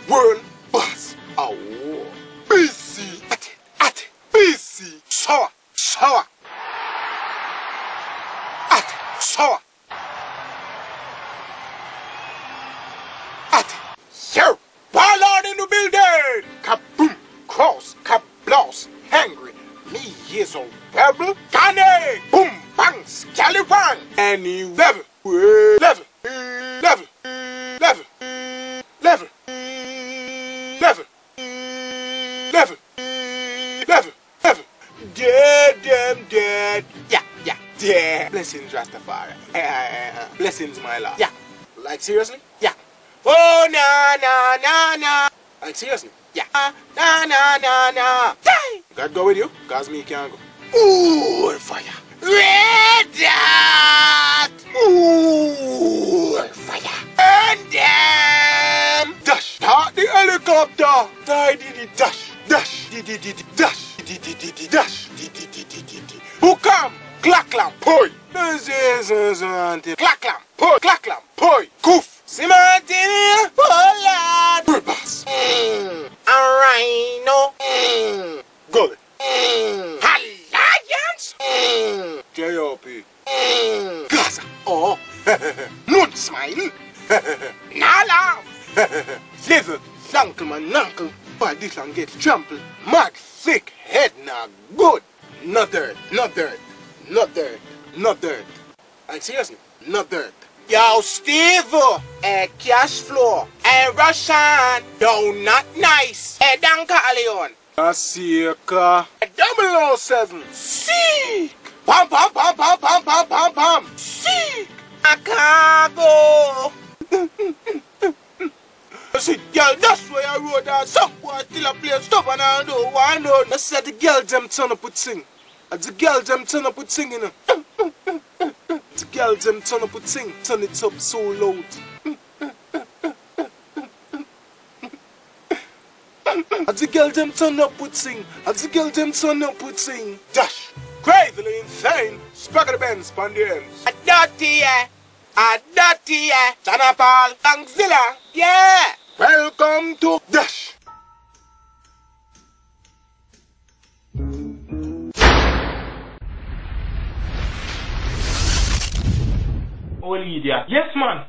World Boss Award. BC. At it. BC. Sour. At it. Sour. At it. Yo. Ballard in the building. Kaboom. Cross. Kabloss. Hungry. Me is a rebel. Kanye. Boom. Bang. Scallywang. Any level. Level. Dead. Yeah. Blessings, Rastafari. Blessings, my lord. Yeah. Like, seriously? Yeah. Oh, na. Like, seriously? Yeah. Na. God go with you, cause me can't go. Ooh, fire. Red dot. Ooh, fire. And them. Dash. Start the helicopter. Dash. Who come? Clacklam, poi. Clacklam, poi. Goof. Simantini. Pollard. Purpose. Rhino. Gully. Alliance. J.O.P. Gaza. Oh. Moon smile. Nala. Liver. Flankman, uncle. But this one gets trampled. Mad thick head now good. Not dirt. Like seriously, not dirt. Yo, Steve, cash flow, Russian, not nice, Danka Leon. Asiaka, 007, sick. Pam. Sick. Chicago. See, girl, that's why I wrote that. Some boy still a play stuff and I don't know why I know. I said the girl them turn up with sing. The girl them turn up with sing, you know. The girl them turn up with sing. Turn it up so loud. The girl them turn up with sing. The girl them turn up with sing. Dash. Crazily insane. Spark of the Benz, Pandians. A dirty, Chana Paul, Thanksgiving, yeah. Welcome to Dash. Oh, Lydia. Yes, man.